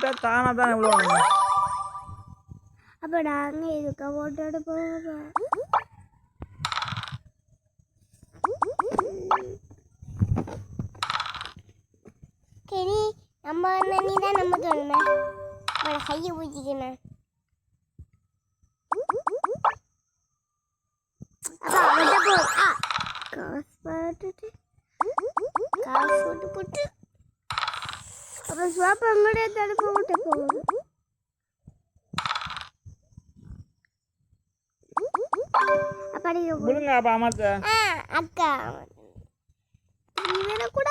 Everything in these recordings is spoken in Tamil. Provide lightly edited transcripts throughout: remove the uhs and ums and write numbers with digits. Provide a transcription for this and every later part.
விட்டா தானா தான் எவ்வளோ அப்போ நாங்கள் இதுக்கு போட்டு போகிறோம். சரி நம்ம நீ தான் நம்ம சொன்ன கையை ஊற்றிக்கணும். காசு போட்டு அப்புறம் சுவாப்பா அங்கடைய தடுப்பு விட்டு போகுது. அக்கா கூட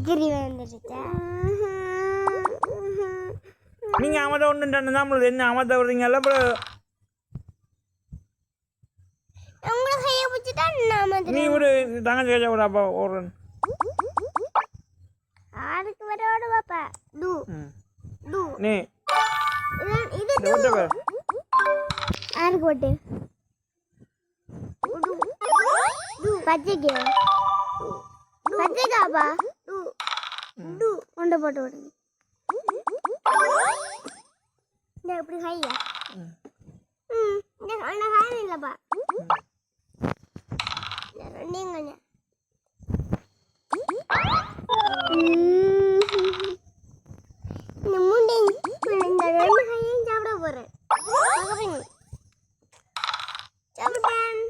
கிரி வந்துருச்சா? நீங்க அமத ஒன்று நம்மளுக்கு என்ன அமத விடுறீங்கல்ல? உங்களை கையை பிடிச்சிட்டா நீ ஒரு தங்கச்சி கையா ஒரு அப்பா ஒரு ஆருக்கு வரோட பாப்பா டு டு நீ இது டு ஆருக்கு ஓட்டு டு டு பச்சைக்கு பச்சைக்காப்பா டு டு கொண்டு போட்டு விடுங்க. இந்த இப்படி கையா இந்த அந்த காரணம் இல்லைப்பா ரெண்டையும் கொஞ்சம் இந்த மூண்டை இந்த ரெண்டு கையையும் சாப்பிட போறேன். சாப்பிட்டேன்.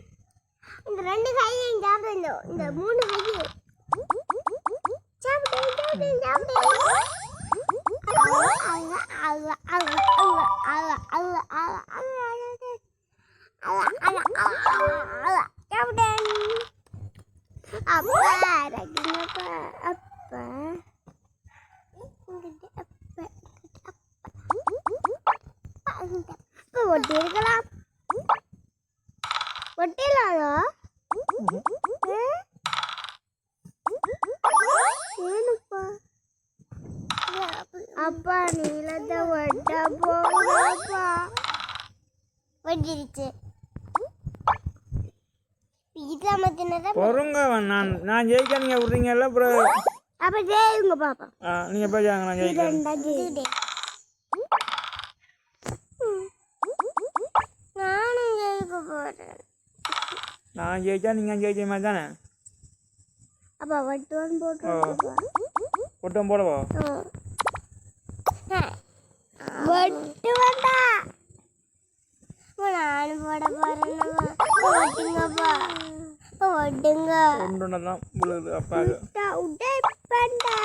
இந்த ரெண்டு கையையும் சாப்பிட இந்த மூணு கையை சாப்பிட்டேன். அப்பா ரகினப்பா அப்பா ஒட்டி இருக்கலாம். ஒட்டிடலாதோ ஏனுப்பா அப்பா நீலத்தை ஒட்ட போகுதாப்பா ஒட்டிருச்சு. பொறுங்க நான் ஜெயிக்க நீங்க விடுறீங்கல்ல அப்புறம் அப்ப ஜெயிங்க பாப்பா. நீங்க போய் நான் ஜெயிக்கிறேன். நானும் ஜெயிக்க போறேன். நான் ஜெயிச்சா நீங்க ஜெயிச்ச மாதிரி தானே? அப்பா வட்டுவன் போட்டு ஒட்டம் போடவோ? வட்டுவன்டா நானும் போட போறேன். ஒட்டுங்கப்பா ஒட்டுங்க. உடைப்பண்டா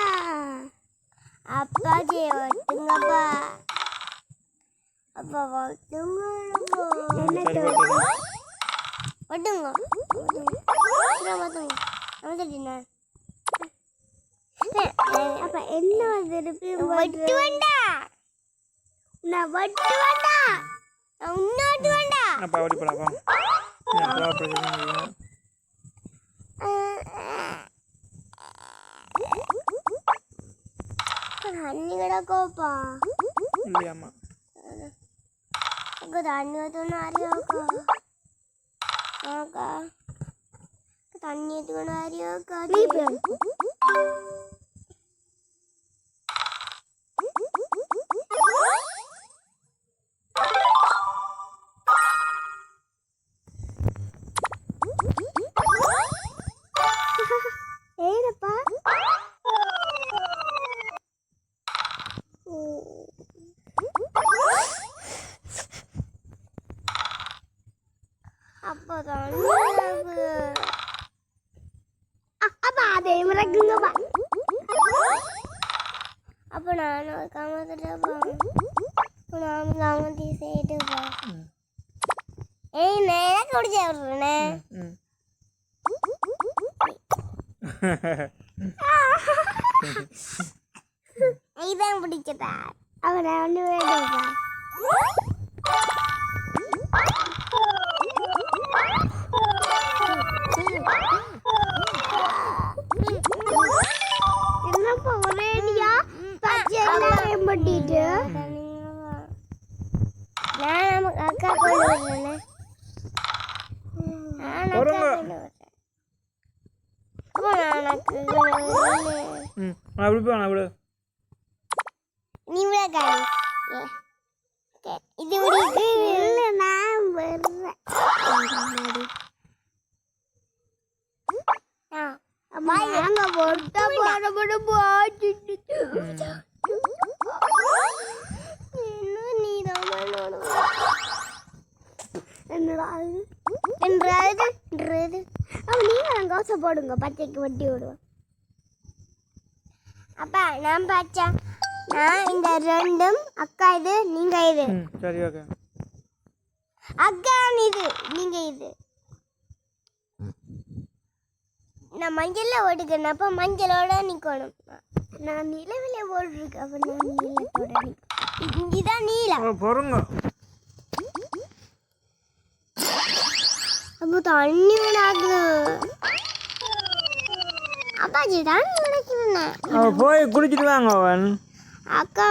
அப்பா ஜே ஒட்டுங்கப்பா. அப்பா ஒட்டுங்க ஒட்டுங்க அப்ப என்ன திருப்பி வட்டுவண்டா நான் வட்டுவண்டா உன்னோட்டு வேண்டா அப்பா ஓடி போலாம். தண்ணி கிடக்கோப்பா இல்லையாம்மா தண்ணி ஊற்றணும் அறியாக்கா ஆக்கா தண்ணி ஊற்றணும் அறியாக்கா ஏனப்பா அப்பதான் அப்பா அதே மறக்குங்கப்பா. அப்போ நான் காமத்துட்டப்பா நான் காமத்தி செய்துப்பா. ஏய் நான் குடிச்ச விடுறேனே இதான் பிடிச்சதா அவனை ஒன்று வேணும்ப்பா. என்னப்பா ஒரேடியா பச்சையெல்லாம் பண்ணிட்டு நான் நமக்கு அக்கா கொண்டு வரேன். நீ விளையாடு. இது முடிக்கு இல்லை நான் வருவேன். அங்க போட்டா போட போட்டு இன்னும் நீ தான் என்றாது அவன் நீங்கள் கோசை போடுங்க பச்சைக்கு வட்டி விடுவோம். அப்பா நான் பாச்சா நான் இந்த ரெண்டும் அக்கா இது நீங்க இது சரி ஓகே அக்கா இது நீங்க இது நான் மஞ்சள்ல ஓடுக்கணும். அப்ப மஞ்சளோட நிக்கணும். நான் நிலவில ஓடுறேன். அப்ப நான் நீலத்தோட நிக்கணும். இதுதான் நீலம். பொறுங்க அப்போ தண்ணி விடாது. அப்பாஜி தான் நினைக்கிறேன். போய் குளிச்சுட்டு வாங்க அவன் அக்கா